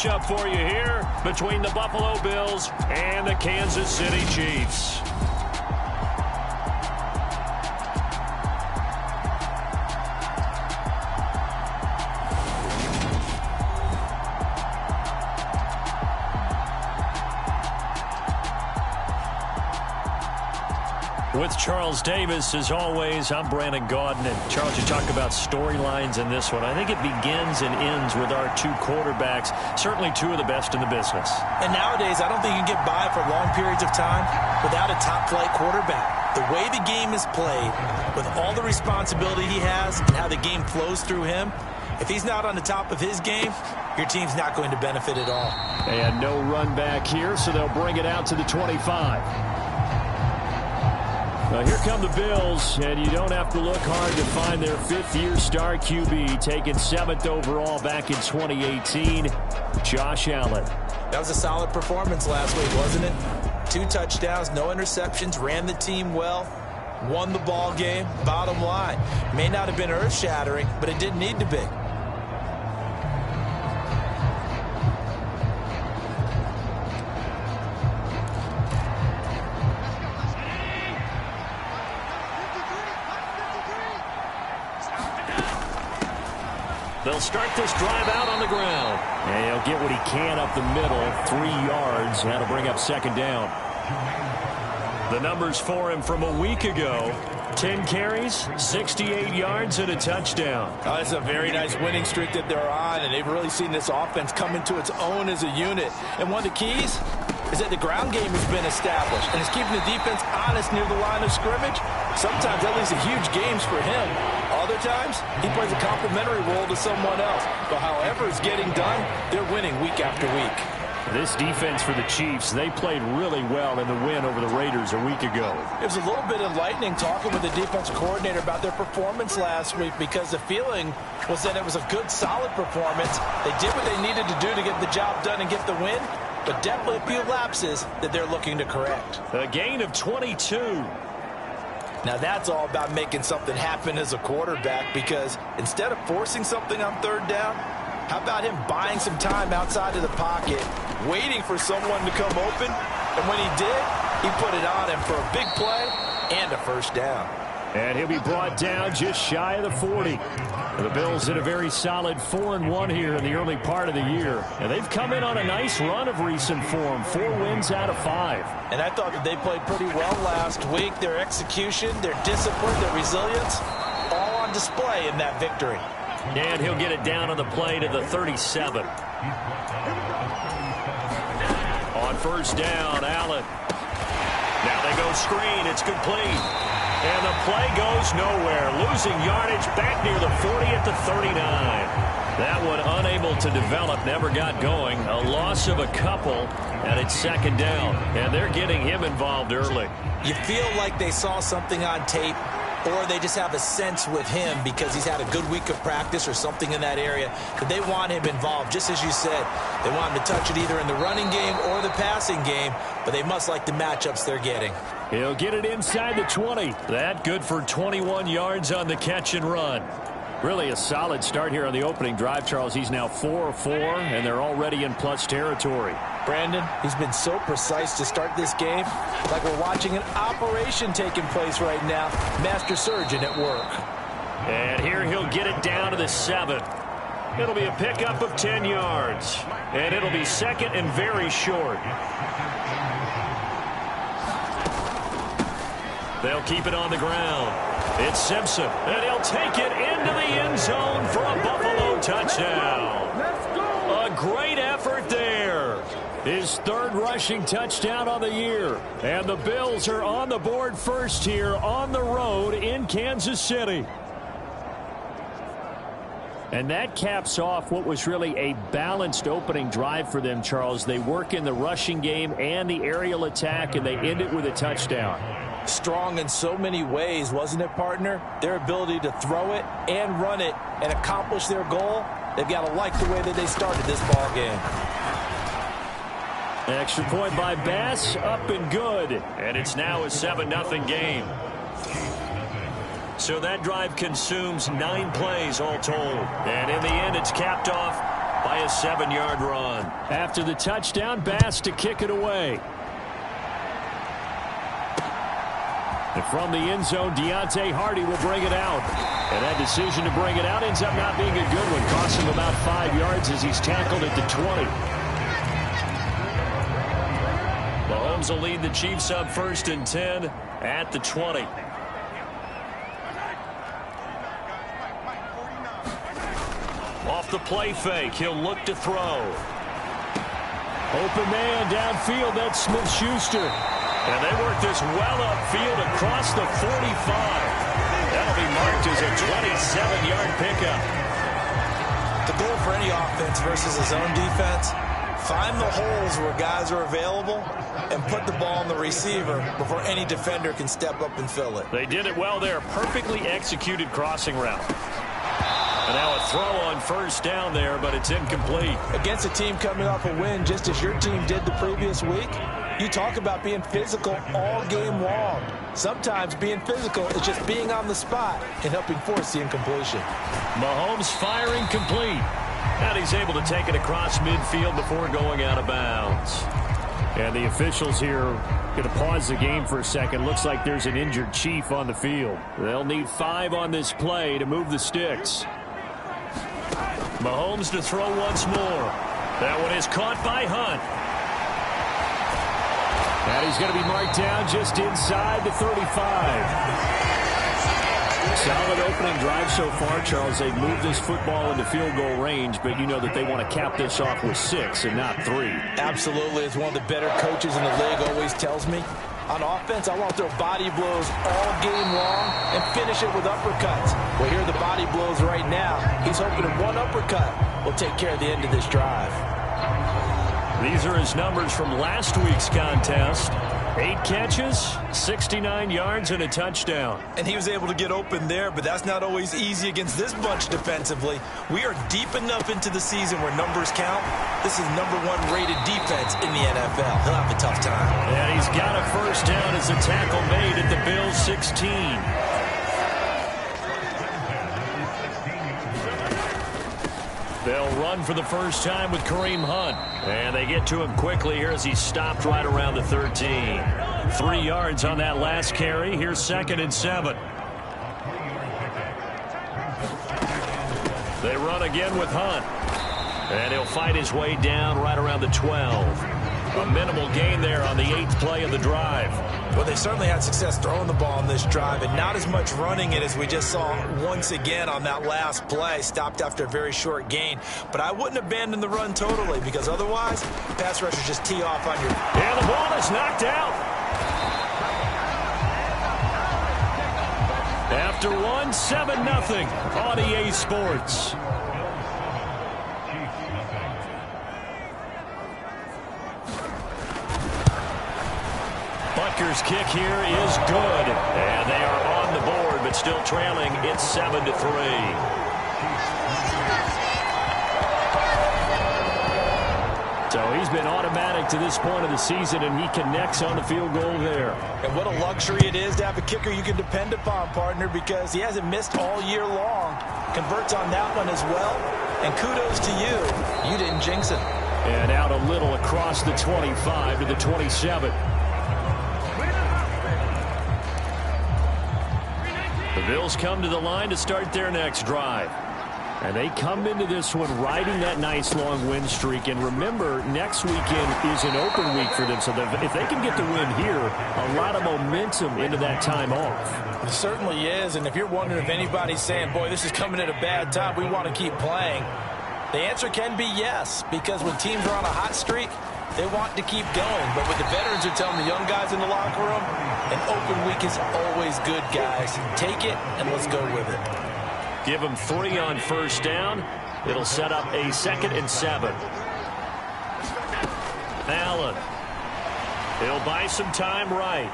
Up for you here between the Buffalo Bills and the Kansas City Chiefs. With Charles Davis, as always, I'm Brandon Gaudin. And Charles, you talk about storylines in this one. I think it begins and ends with our two quarterbacks, certainly two of the best in the business. And nowadays, I don't think you can get by for long periods of time without a top-flight quarterback. The way the game is played, with all the responsibility he has and how the game flows through him, if he's not on the top of his game, your team's not going to benefit at all. And no run back here, so they'll bring it out to the 25. Now here come the Bills, and you don't have to look hard to find their fifth-year star QB, taken 7th overall back in 2018, Josh Allen. That was a solid performance last week, wasn't it? 2 touchdowns, no interceptions, ran the team well, won the ball game. Bottom line, may not have been earth-shattering, but it didn't need to be. They'll start this drive out on the ground. And he'll get what he can up the middle, 3 yards. That'll bring up 2nd down. The numbers for him from a week ago: 10 carries, 68 yards, and a touchdown. It's a very nice winning streak that they're on, and they've really seen this offense come into its own as a unit. And one of the keys is that the ground game has been established, and it's keeping the defense honest near the line of scrimmage. Sometimes that leads to huge games for him. Other times, he plays a complementary role to someone else. But however it's getting done, they're winning week after week. This defense for the Chiefs, they played really well in the win over the Raiders a week ago. It was a little bit enlightening talking with the defensive coordinator about their performance last week, because the feeling was that it was a good, solid performance. They did what they needed to do to get the job done and get the win, but definitely a few lapses that they're looking to correct. A gain of 22. Now that's all about making something happen as a quarterback, because instead of forcing something on 3rd down, how about him buying some time outside of the pocket, waiting for someone to come open, and when he did, he put it on him for a big play and a 1st down. And he'll be brought down just shy of the 40. The Bills in a very solid 4-1 here in the early part of the year. And they've come in on a nice run of recent form, 4 wins out of 5. And I thought that they played pretty well last week. Their execution, their discipline, their resilience, all on display in that victory. And he'll get it down on the play to the 37. On 1st down, Allen. Now they go screen. It's complete. And the play goes nowhere. Losing yardage back near the 40 at the 39. That one unable to develop, never got going. A loss of a couple, and it's 2nd down. And they're getting him involved early. You feel like they saw something on tape, or they just have a sense with him because he's had a good week of practice or something in that area, that they want him involved. Just as you said, they want him to touch it either in the running game or the passing game, but they must like the matchups they're getting. He'll get it inside the 20. That good for 21 yards on the catch and run. Really a solid start here on the opening drive, Charles. He's now 4 of 4, and they're already in plus territory. Brandon, he's been so precise to start this game, like we're watching an operation taking place right now. Master surgeon at work. And here he'll get it down to the 7. It'll be a pickup of 10 yards. And it'll be 2nd and very short. They'll keep it on the ground. It's Simpson, and he'll take it into the end zone for a Buffalo touchdown. A great effort there. His 3rd rushing touchdown on the year. And the Bills are on the board first here on the road in Kansas City. And that caps off what was really a balanced opening drive for them, Charles. They work in the rushing game and the aerial attack, and they end it with a touchdown. Strong in so many ways, wasn't it, partner? Their ability to throw it and run it and accomplish their goal, they've got to like the way that they started this ball game. Extra point by Bass, up and good. And it's now a 7-0 game. So that drive consumes 9 plays all told. And in the end, it's capped off by a 7-yard run. After the touchdown, Bass to kick it away. And from the end zone, Deontay Hardy will bring it out. And that decision to bring it out ends up not being a good one, costing him about 5 yards as he's tackled at the 20. Mahomes will lead the Chiefs up 1st and 10 at the 20. Off the play fake, he'll look to throw. Open man downfield, that's Smith-Schuster. And they work this well upfield across the 45. That'll be marked as a 27-yard pickup. The goal for any offense versus his own defense, find the holes where guys are available and put the ball on the receiver before any defender can step up and fill it. They did it well there. Perfectly executed crossing route. And now a throw on 1st down there, but it's incomplete. Against a team coming off a win just as your team did the previous week, you talk about being physical all game long. Sometimes being physical is just being on the spot and helping force the incompletion. Mahomes firing complete. And he's able to take it across midfield before going out of bounds. And the officials here going to pause the game for a second. Looks like there's an injured Chief on the field. They'll need 5 on this play to move the sticks. Mahomes to throw once more. That one is caught by Hunt. And he's going to be marked down just inside the 35. Solid opening drive so far, Charles. They've moved this football into field goal range, but you know that they want to cap this off with 6 and not 3. Absolutely. As one of the better coaches in the league always tells me, on offense, I want to throw body blows all game long and finish it with uppercuts. Well, here are the body blows right now. He's hoping that one uppercut will take care of the end of this drive. These are his numbers from last week's contest. 8 catches, 69 yards, and a touchdown. And he was able to get open there, but that's not always easy against this bunch defensively. We are deep enough into the season where numbers count. This is #1 rated defense in the NFL. He'll have a tough time. And he's got a 1st down as a tackle made at the Bills' 16. They'll run for the first time with Kareem Hunt. And they get to him quickly here as he's stopped right around the 13. 3 yards on that last carry. Here's 2nd and 7. They run again with Hunt. And he'll fight his way down right around the 12. A minimal gain there on the 8th play of the drive. Well, they certainly had success throwing the ball on this drive and not as much running it as we just saw once again on that last play. Stopped after a very short gain. But I wouldn't abandon the run totally because otherwise, pass rushers just tee off on your... And the ball is knocked out. After 1, 7-0 on EA Sports. Butker's kick here is good. And they are on the board, but still trailing. It's 7-3. So he's been automatic to this point of the season, and he connects on the field goal there. And what a luxury it is to have a kicker you can depend upon, partner, because he hasn't missed all year long. Converts on that one as well. And kudos to you. You didn't jinx it. And out a little across the 25 to the 27. The Bills come to the line to start their next drive. And they come into this one riding that nice long win streak. And remember, next weekend is an open week for them. So if they can get the win here, a lot of momentum into that time off. It certainly is. And if you're wondering if anybody's saying, boy, this is coming at a bad time, we want to keep playing, the answer can be yes. Because when teams are on a hot streak, they want to keep going. But what the veterans are telling the young guys in the locker room, an open week is always good, guys. Take it, and let's go with it. Give them 3 on 1st down. It'll set up a 2nd and 7. Allen. He'll buy some time right.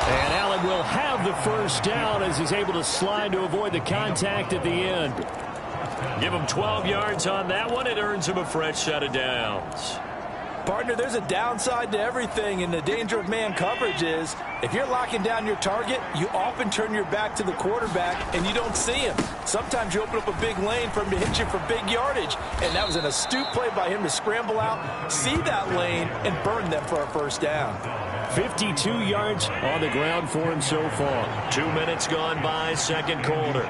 And Allen will have the 1st down as he's able to slide to avoid the contact at the end. Give him 12 yards on that one. It earns him a fresh set of downs. Partner, there's a downside to everything, and the danger of man coverage is if you're locking down your target, you often turn your back to the quarterback and you don't see him. Sometimes you open up a big lane for him to hit you for big yardage, and that was an astute play by him to scramble out, see that lane, and burn them for a first down. 52 yards on the ground for him so far. 2 minutes gone by, second quarter.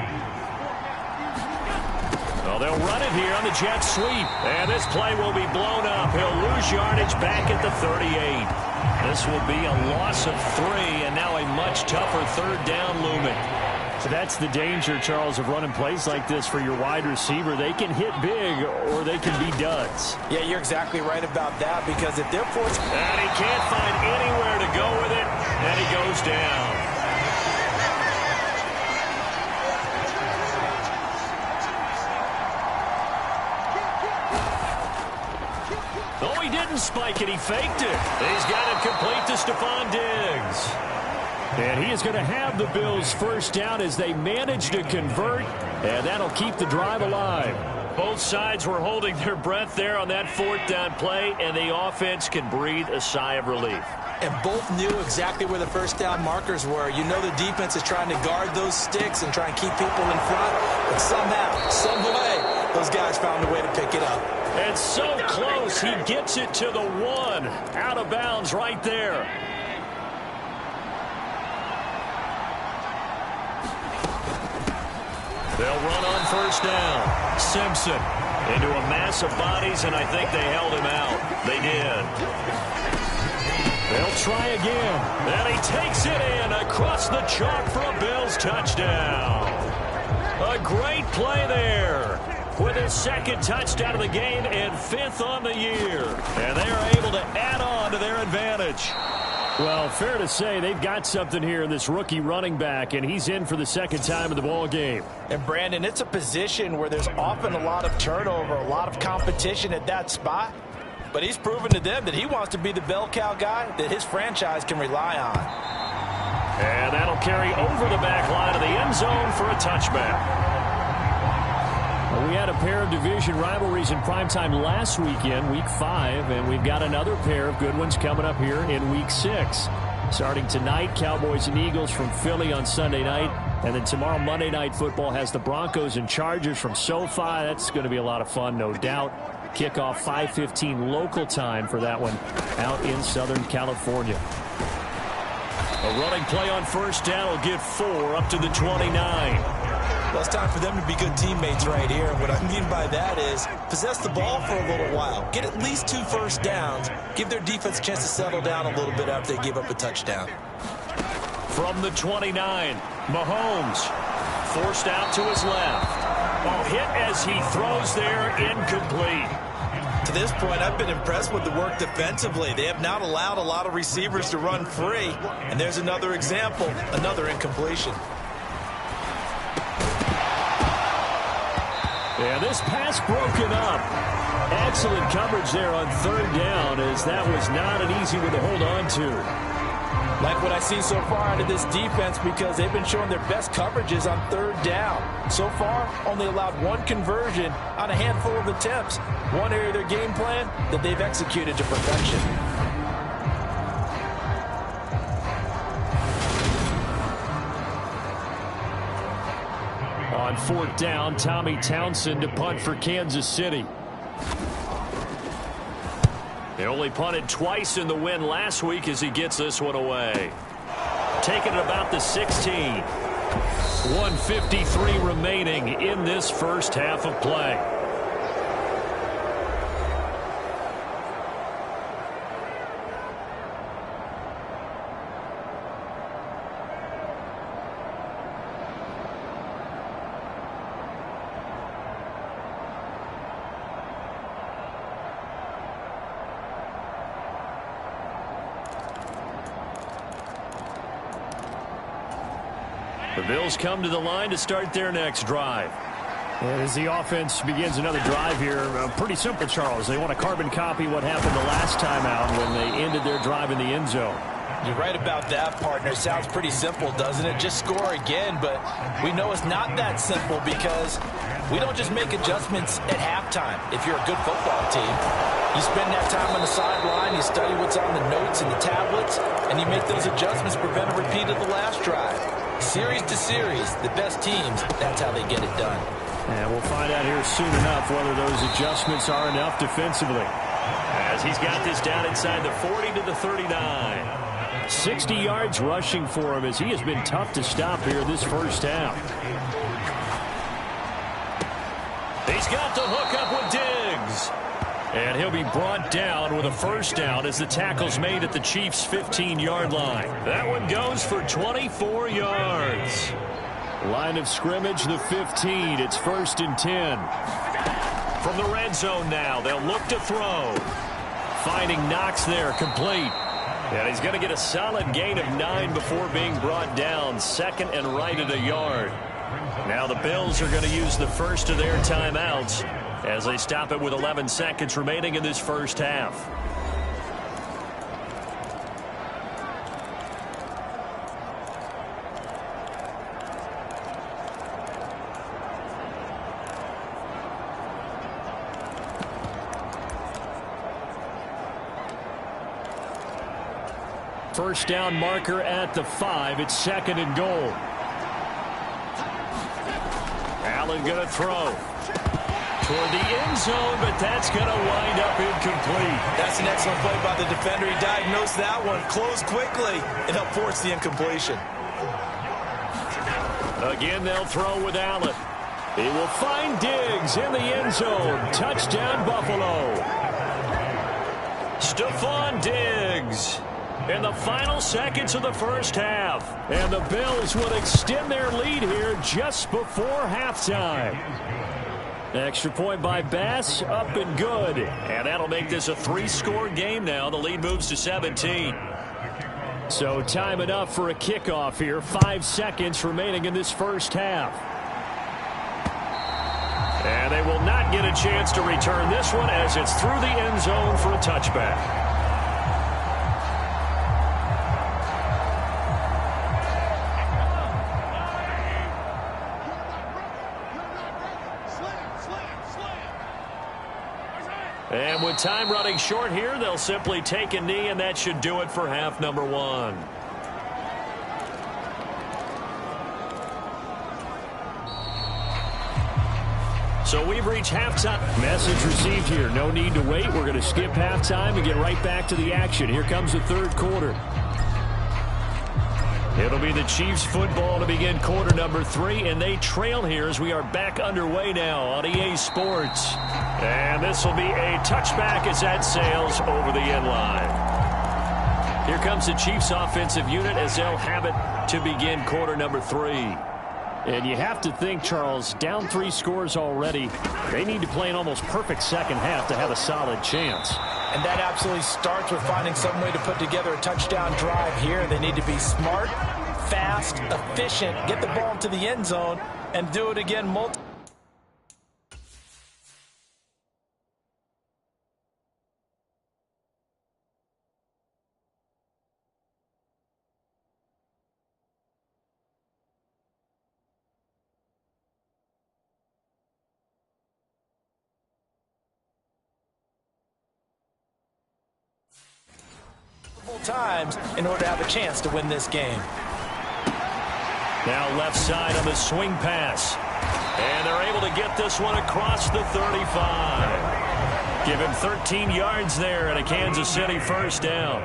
Well, they'll run it here on the jet sweep. And this play will be blown up. He'll lose yardage back at the 38. This will be a loss of 3, and now a much tougher third down looming. So that's the danger, Charles, of running plays like this for your wide receiver. They can hit big or they can be duds. Yeah, you're exactly right about that, because if they're forced... And he can't find anywhere to go with it, and he goes down. Oh, he didn't spike it. He faked it. He's got it complete to Stephon Diggs. And he is going to have the Bills first down as they manage to convert, and that'll keep the drive alive. Both sides were holding their breath there on that fourth down play, and the offense can breathe a sigh of relief. And both knew exactly where the first down markers were. You know the defense is trying to guard those sticks and try and keep people in front, but somehow, some way, those guys found a way to pick it up. And so close, he gets it to the 1. Out of bounds right there. They'll run on first down. Simpson into a mass of bodies, and I think they held him out. They did. They'll try again. And he takes it in across the chalk for a Bills touchdown. A great play there with his second touchdown of the game and 5th on the year. And they are able to add on to their advantage. Well, fair to say they've got something here in this rookie running back, and he's in for the second time in the ball game. And, Brandon, it's a position where there's often a lot of turnover, a lot of competition at that spot. But he's proven to them that he wants to be the bell cow guy that his franchise can rely on. And that'll carry over the back line of the end zone for a touchback. Well, we had a pair of division rivalries in primetime last weekend, Week 5, and we've got another pair of good ones coming up here in Week 6. Starting tonight, Cowboys and Eagles from Philly on Sunday night, and then tomorrow, Monday Night Football has the Broncos and Chargers from SoFi. That's going to be a lot of fun, no doubt. Kickoff 5:15 local time for that one out in Southern California. A running play on first down will get 4 up to the 29. Well, it's time for them to be good teammates right here. And what I mean by that is possess the ball for a little while. Get at least 2 first downs. Give their defense a chance to settle down a little bit after they give up a touchdown. From the 29, Mahomes forced out to his left. Oh, hit as he throws there, incomplete. To this point, I've been impressed with the work defensively. They have not allowed a lot of receivers to run free. And there's another example, another incompletion. And this pass broken up. Excellent coverage there on third down, as that was not an easy one to hold on to. Like what I see so far out of this defense, because they've been showing their best coverages on third down. So far, only allowed 1 conversion on a handful of attempts. One area of their game plan that they've executed to perfection. On fourth down, Tommy Townsend to punt for Kansas City. They only punted twice in the win last week as he gets this one away. Taking it about the 16. 1:53 remaining in this first half of play. The Bills come to the line to start their next drive. And as the offense begins another drive here, pretty simple, Charles. They want to carbon copy what happened the last time out when they ended their drive in the end zone. You're right about that, partner. Sounds pretty simple, doesn't it? Just score again, but we know it's not that simple because we don't just make adjustments at halftime if you're a good football team. You spend that time on the sideline, you study what's on the notes and the tablets, and you make those adjustments to prevent a repeat of the last drive. Series to series, the best teams, that's how they get it done. And we'll find out here soon enough whether those adjustments are enough defensively. As he's got this down inside the 40 to the 39. 60 yards rushing for him as he has been tough to stop here this first half. He's got the hook up with Diggs. And he'll be brought down with a first down as the tackle's made at the Chiefs' 15-yard line. That one goes for 24 yards. Line of scrimmage, the 15. It's 1st and 10. From the red zone now, they'll look to throw. Finding Knox there, complete. And he's going to get a solid gain of 9 before being brought down. 2nd and right at a yard. Now the Bills are going to use the first of their timeouts as they stop it with 11 seconds remaining in this first half. First down marker at the 5. It's 2nd and goal. Allen going to throw toward the end zone, but that's going to wind up incomplete. That's an excellent play by the defender. He diagnosed that one, closed quickly, and helped force the incompletion. Again, they'll throw with Allen. He will find Diggs in the end zone. Touchdown, Buffalo. Stephon Diggs in the final seconds of the first half. And the Bills will extend their lead here just before halftime. Extra point by Bass, up and good. And that'll make this a 3-score game now. The lead moves to 17. So time enough for a kickoff here. 5 seconds remaining in this first half. And they will not get a chance to return this one as it's through the end zone for a touchback. And with time running short here, they'll simply take a knee, and that should do it for half number 1. So we've reached halftime. Message received here. No need to wait. We're going to skip halftime and get right back to the action. Here comes the third quarter. It'll be the Chiefs football to begin quarter number 3, and they trail here as we are back underway now on EA Sports. And this will be a touchback as that sails over the end line. Here comes the Chiefs offensive unit as they'll have it to begin quarter number 3. And you have to think, Charles, down 3 scores already. They need to play an almost perfect second half to have a solid chance. And that absolutely starts with finding some way to put together a touchdown drive here. They need to be smart, fast, efficient, get the ball into the end zone, and do it again multiple. Times in order to have a chance to win this game. Now left side on the swing pass. And they're able to get this one across the 35. Give him 13 yards there and a Kansas City first down.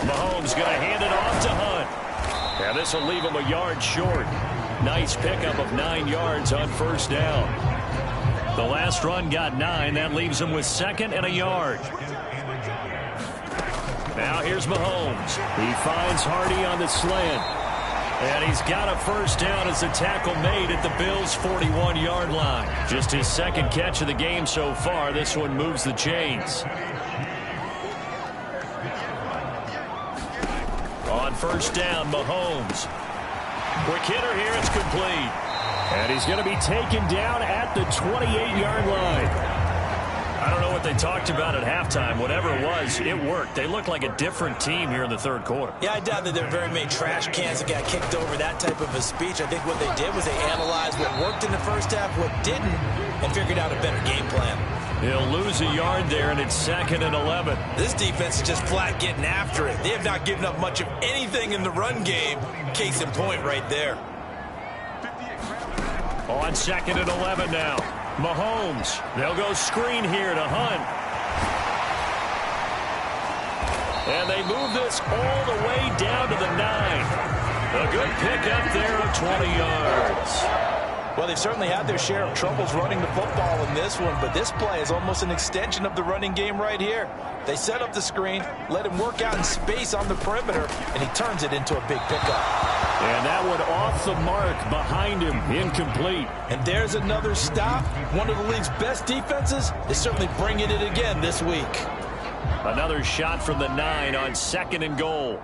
Mahomes going to hand it off to Hunt. And this will leave him a yard short. Nice pickup of 9 yards on first down. The last run got 9. That leaves him with 2nd and a yard. Now here's Mahomes. He finds Hardy on the slant. And he's got a first down as the tackle made at the Bills' 41-yard line. Just his 2nd catch of the game so far. This one moves the chains. On first down, Mahomes. Quick hitter here. It's complete. And he's going to be taken down at the 28-yard line. I I don't know what they talked about at halftime. Whatever it was, it worked. They looked like a different team here in the third quarter. Yeah, I doubt that there are very many trash cans that got kicked over that type of a speech. I think what they did was they analyzed what worked in the first half, what didn't, and figured out a better game plan. He'll lose a yard there, and it's 2nd and 11. This defense is just flat getting after it. They have not given up much of anything in the run game. Case in point right there. On 2nd and 11 now. Mahomes. They'll go screen here to Hunt. And they move this all the way down to the 9. A good pickup there of 20 yards. Well, they've certainly had their share of troubles running the football in this one, but this play is almost an extension of the running game right here. They set up the screen, let him work out in space on the perimeter, and he turns it into a big pickup. And that one off the mark behind him, incomplete. And there's another stop. One of the league's best defenses is certainly bringing it again this week. Another shot from the 9 on 2nd and goal.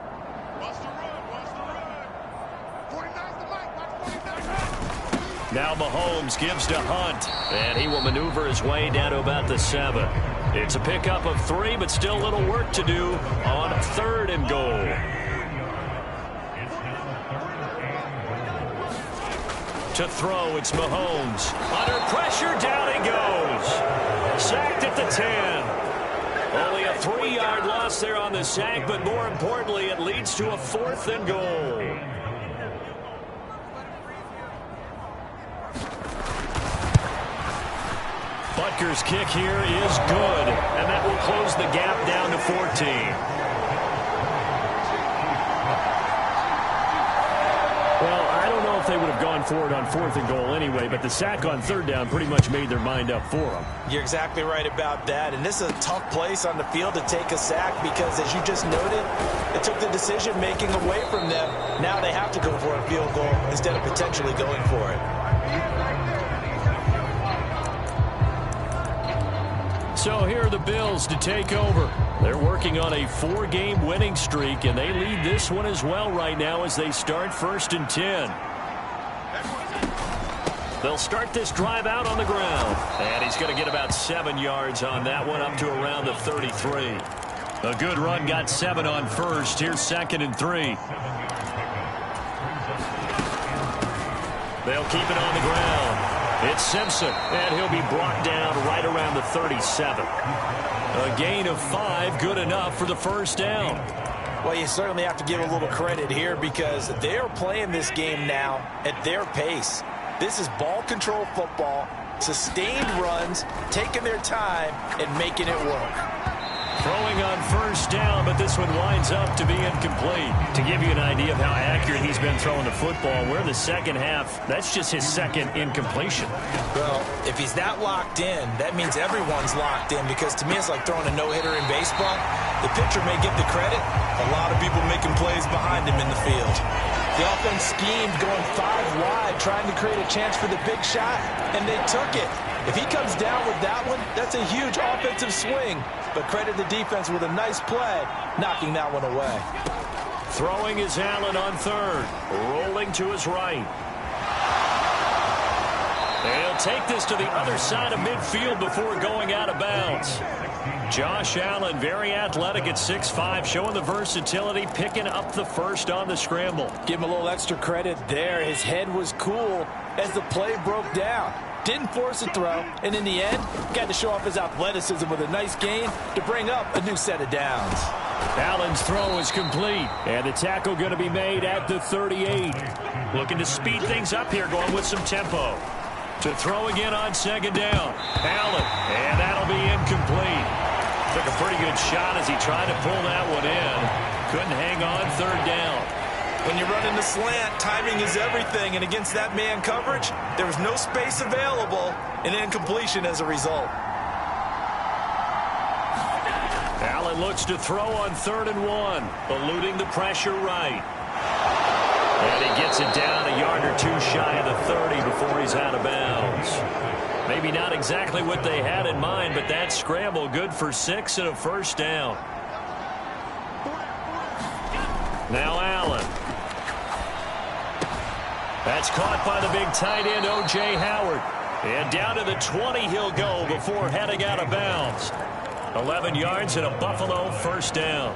Now Mahomes gives to Hunt, and he will maneuver his way down to about the 7. It's a pickup of 3, but still a little work to do on 3rd and goal. To throw, it's Mahomes. Under pressure, down he goes. Sacked at the 10. Only a 3-yard loss there on the sack, but more importantly, it leads to a 4th and goal. Butker's kick here is good, and that will close the gap down to 14. Well, I don't know if they would have gone for it on 4th and goal anyway, but the sack on 3rd down pretty much made their mind up for them. You're exactly right about that, and this is a tough place on the field to take a sack because, as you just noted, it took the decision-making away from them. Now they have to go for a field goal instead of potentially going for it. So here are the Bills to take over. They're working on a 4-game winning streak, and they lead this one as well right now as they start 1st and 10. They'll start this drive out on the ground, and he's going to get about 7 yards on that one, up to around the 33. A good run, got 7 on 1st. Here's 2nd and 3. They'll keep it on the ground. It's Simpson, and he'll be brought down right around the 37. A gain of 5, good enough for the 1st down. Well, you certainly have to give a little credit here because they are playing this game now at their pace. This is ball control football, sustained runs, taking their time, and making it work. Throwing on 1st down, but this one winds up to be incomplete. To give you an idea of how accurate he's been throwing the football, we're in the 2nd half. That's just his 2nd incompletion. Well, if he's that locked in, that means everyone's locked in because to me it's like throwing a no-hitter in baseball. The pitcher may get the credit. A lot of people making plays behind him in the field. The offense schemed going 5 wide, trying to create a chance for the big shot, and they took it. If he comes down with that one, that's a huge offensive swing. But credit the defense with a nice play, knocking that one away. Throwing is Allen on 3rd, rolling to his right. He'll take this to the other side of midfield before going out of bounds. Josh Allen, very athletic at 6'5", showing the versatility, picking up the 1st on the scramble. Give him a little extra credit there. His head was cool as the play broke down. Didn't force a throw, and in the end, got to show off his athleticism with a nice gain to bring up a new set of downs. Allen's throw is complete, and the tackle going to be made at the 38. Looking to speed things up here, going with some tempo. To throw again on 2nd down. Allen, and that'll be incomplete. Took a pretty good shot as he tried to pull that one in. Couldn't hang on 3rd down. When you're running the slant, timing is everything, and against that man coverage, there was no space available, and incompletion as a result. Allen looks to throw on 3rd and 1, eluding the pressure right. And he gets it down a yard or 2 shy of the 30 before he's out of bounds. Maybe not exactly what they had in mind, but that scramble good for 6 and a 1st down. Now Allen. That's caught by the big tight end, O.J. Howard. And down to the 20 he'll go before heading out of bounds. 11 yards and a Buffalo first down.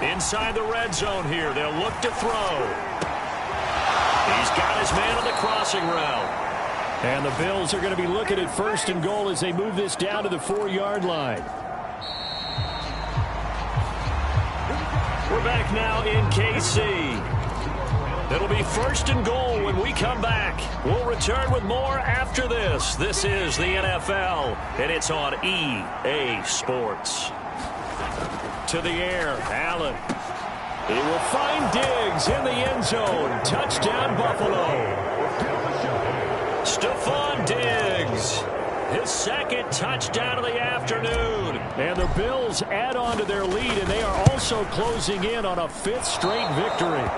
Inside the red zone here. They'll look to throw. He's got his man on the crossing route. And the Bills are going to be looking at first and goal as they move this down to the 4-yard line. We're back now in KC. It'll be first and goal when we come back. We'll return with more after this. This is the NFL, and it's on EA Sports. To the air, Allen. He will find Diggs in the end zone. Touchdown, Buffalo. Stephon Diggs, his second touchdown of the afternoon. And the Bills add on to their lead, and they are also closing in on a 5th straight victory.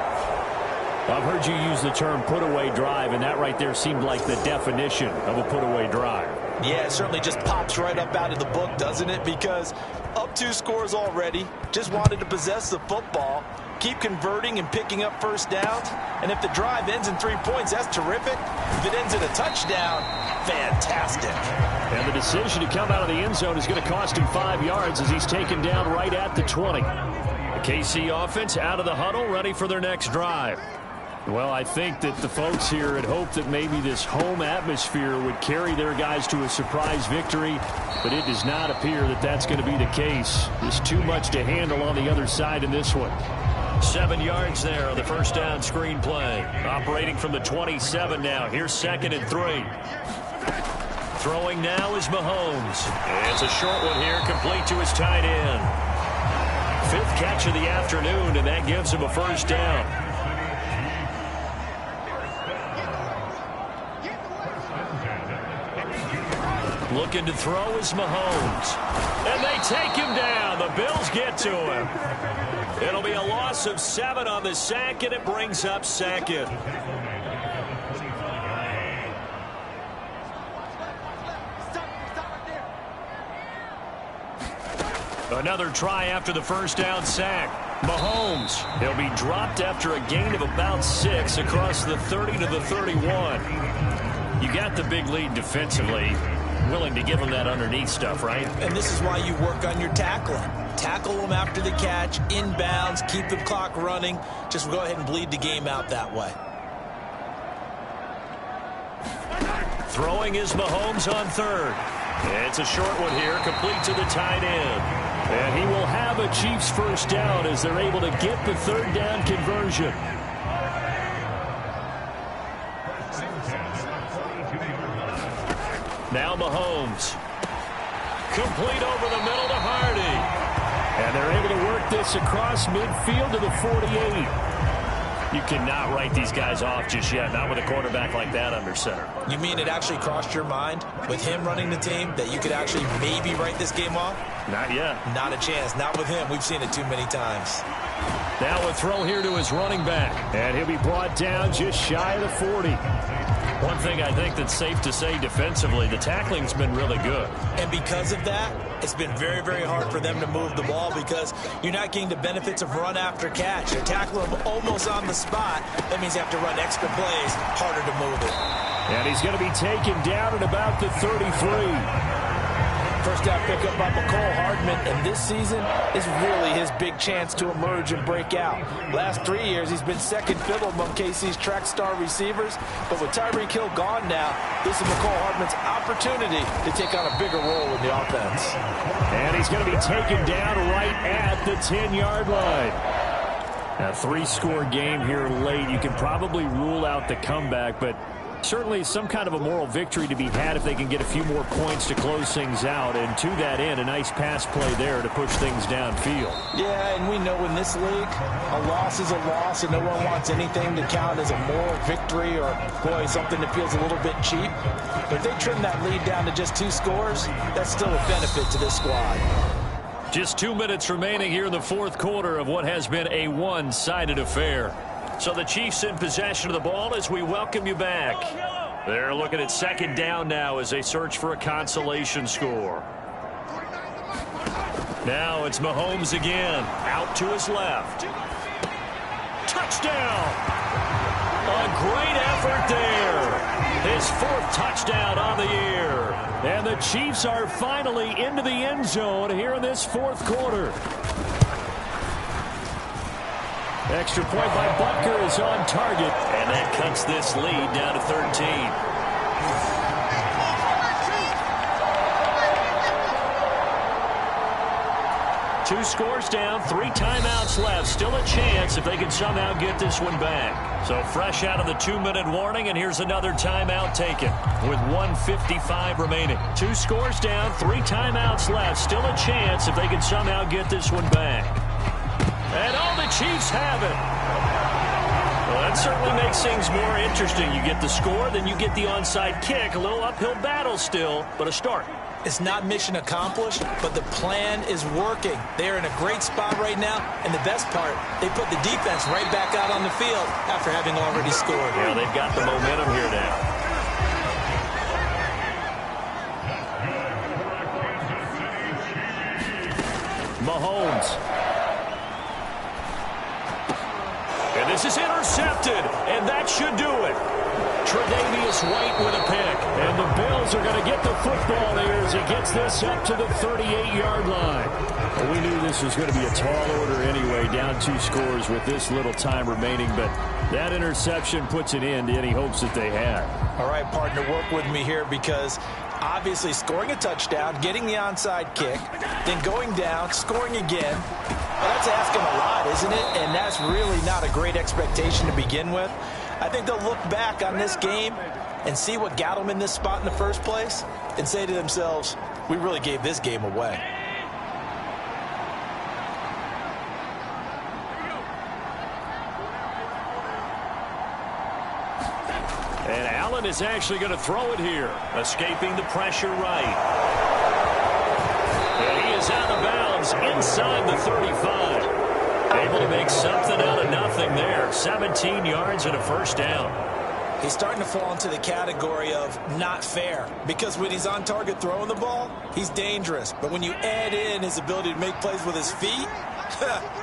I've heard you use the term put-away drive, and that right there seemed like the definition of a put-away drive. Yeah, it certainly just pops right up out of the book, doesn't it? Because up 2 scores already, just wanted to possess the football, keep converting and picking up first downs. And if the drive ends in 3 points, that's terrific. If it ends in a touchdown, fantastic. And the decision to come out of the end zone is going to cost him 5 yards as he's taken down right at the 20. The KC offense out of the huddle, ready for their next drive. Well, I think that the folks here had hoped that maybe this home atmosphere would carry their guys to a surprise victory, but it does not appear that that's going to be the case. There's too much to handle on the other side in this one. 7 yards there on the first down screen play. Operating from the 27 now. Here's 2nd and 3. Throwing now is Mahomes. And it's a short one here, complete to his tight end. 5th catch of the afternoon, and that gives him a first down. Looking to throw is Mahomes. And they take him down. The Bills get to him. It'll be a loss of 7 on the sack, and it brings up 2nd. Another try after the first down sack. Mahomes, he'll be dropped after a gain of about 6 across the 30 to the 31. You got the big lead defensively. Willing to give him that underneath stuff, right? And this is why you work on your tackling. Tackle them after the catch, inbounds, keep the clock running. Just go ahead and bleed the game out that way. Throwing is Mahomes on 3rd. It's a short one here, complete to the tight end. And he will have a Chiefs first down as they're able to get the 3rd down conversion. Now Mahomes. Complete over the middle to Hardy. And they're able to work this across midfield to the 48. You cannot write these guys off just yet, not with a quarterback like that under center. You mean it actually crossed your mind with him running the team that you could actually maybe write this game off? Not yet. Not a chance. Not with him. We've seen it too many times. Now a throw here to his running back. And he'll be brought down just shy of the 40. One thing I think that's safe to say defensively, the tackling's been really good. And because of that, it's been very, very hard for them to move the ball because you're not getting the benefits of run after catch. They're tackling them almost on the spot. That means you have to run extra plays, harder to move it. And he's going to be taken down at about the 33. First down pickup by McCole Hardman, and this season is really his big chance to emerge and break out. Last 3 years, he's been second fiddle among KC's track star receivers, but with Tyreek Hill gone now, this is McCole Hardman's opportunity to take on a bigger role in the offense. And he's going to be taken down right at the 10-yard line. A 3-score game here late. You can probably rule out the comeback, but certainly some kind of a moral victory to be had if they can get a few more points to close things out. And to that end, a nice pass play there to push things downfield. Yeah, and we know in this league, a loss is a loss, and no one wants anything to count as a moral victory or, boy, something that feels a little bit cheap. But if they trim that lead down to just 2 scores, that's still a benefit to this squad. Just 2 minutes remaining here in the 4th quarter of what has been a one-sided affair. So the Chiefs in possession of the ball as we welcome you back. They're looking at 2nd down now as they search for a consolation score. Now it's Mahomes again, out to his left. touchdown. A great effort there. His 4th touchdown on the year. And the Chiefs are finally into the end zone here in this 4th quarter. Extra point by Butker is on target. And that cuts this lead down to 13. Two scores down, 3 timeouts left. Still a chance if they can somehow get this one back. So fresh out of the 2-minute warning, and here's another timeout taken with 1:55 remaining. 2 scores down, 3 timeouts left. Still a chance if they can somehow get this one back. And all the Chiefs have it. Well, that certainly makes things more interesting. You get the score, then you get the onside kick. A little uphill battle still, but a start. It's not mission accomplished, but the plan is working. They're in a great spot right now, and the best part, they put the defense right back out on the field after having already scored. Yeah, they've got the momentum here now. Mahomes. And this is intercepted, and that should do it. Tre'Davious White with a pick. And the Bills are going to get the football here as he gets this up to the 38-yard line. Well, we knew this was going to be a tall order anyway, down 2 scores with this little time remaining, but that interception puts an end to any hopes that they had. All right, partner, work with me here because obviously scoring a touchdown, getting the onside kick, then going down, scoring again, well, that's asking a lot, isn't it? And that's really not a great expectation to begin with. I think they'll look back on this game and see what got them in this spot in the first place and say to themselves, we really gave this game away. And Allen is actually going to throw it here, escaping the pressure right. And he is out of bounds inside the 35. Able to make something out of nothing there. 17 yards and a first down. He's starting to fall into the category of not fair because when he's on target throwing the ball, he's dangerous. But when you add in his ability to make plays with his feet,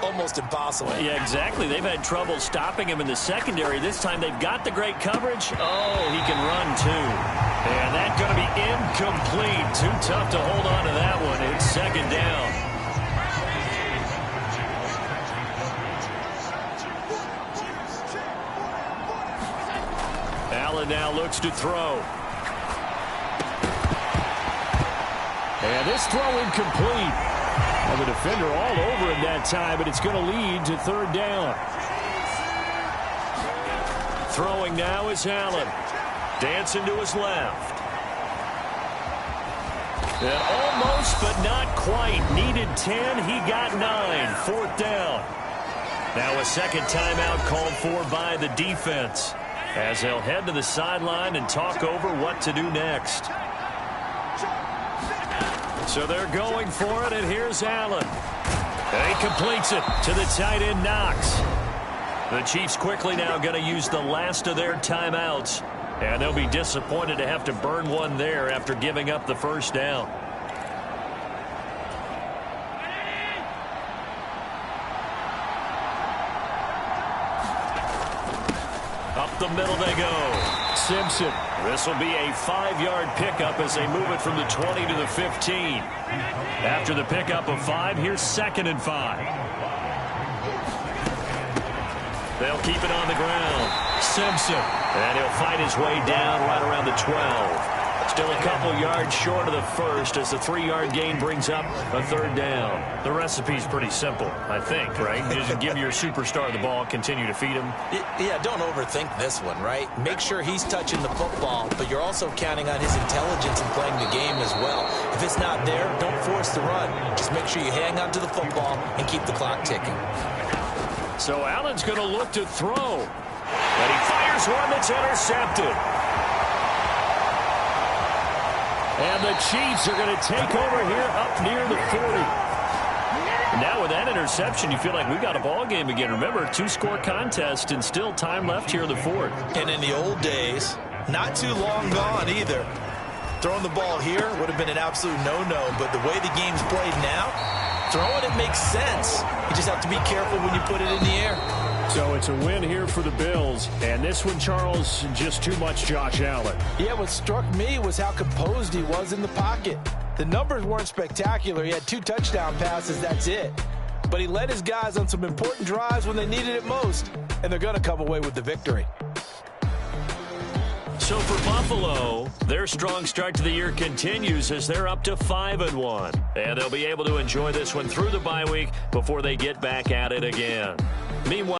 almost impossible. Yeah, exactly. They've had trouble stopping him in the secondary. This time they've got the great coverage. Oh, he can run too. And that's going to be incomplete. Too tough to hold on to that one. It's 2nd down. Allen now looks to throw. And this throw incomplete. And the defender all over him that time, but it's going to lead to 3rd down. Throwing now is Allen. Dancing to his left. And almost, but not quite. Needed 10. He got 9. 4th down. Now a second timeout called for by the defense, as they'll head to the sideline and talk over what to do next. So they're going for it, and here's Allen. And he completes it to the tight end, Knox. The Chiefs quickly now going to use the last of their timeouts, and they'll be disappointed to have to burn one there after giving up the first down. Up the middle they go. Simpson. This will be a 5-yard pickup as they move it from the 20 to the 15. After the pickup of 5, here's 2nd and 5. They'll keep it on the ground. Simpson. And he'll fight his way down right around the 12. Still a couple yards short of the first as the 3-yard gain brings up a 3rd down. The recipe's pretty simple, I think, right? Just give your superstar the ball, continue to feed him. Yeah, don't overthink this one, right? Make sure he's touching the football, but you're also counting on his intelligence in playing the game as well. If it's not there, don't force the run. Just make sure you hang on to the football and keep the clock ticking. So Allen's going to look to throw. And he fires one that's intercepted. And the Chiefs are going to take over here up near the 40. Now with that interception, you feel like we've got a ball game again. Remember, 2-score contest and still time left here in the 4th. And in the old days, not too long gone either. Throwing the ball here would have been an absolute no-no, but the way the game's played now, throwing it makes sense. You just have to be careful when you put it in the air. So it's a win here for the Bills. And this one, Charles, just too much Josh Allen. Yeah, what struck me was how composed he was in the pocket. The numbers weren't spectacular. He had 2 touchdown passes, that's it. But he led his guys on some important drives when they needed it most. And they're going to come away with the victory. So for Buffalo, their strong start to the year continues as they're up to 5-1. And they'll be able to enjoy this one through the bye week before they get back at it again. Meanwhile,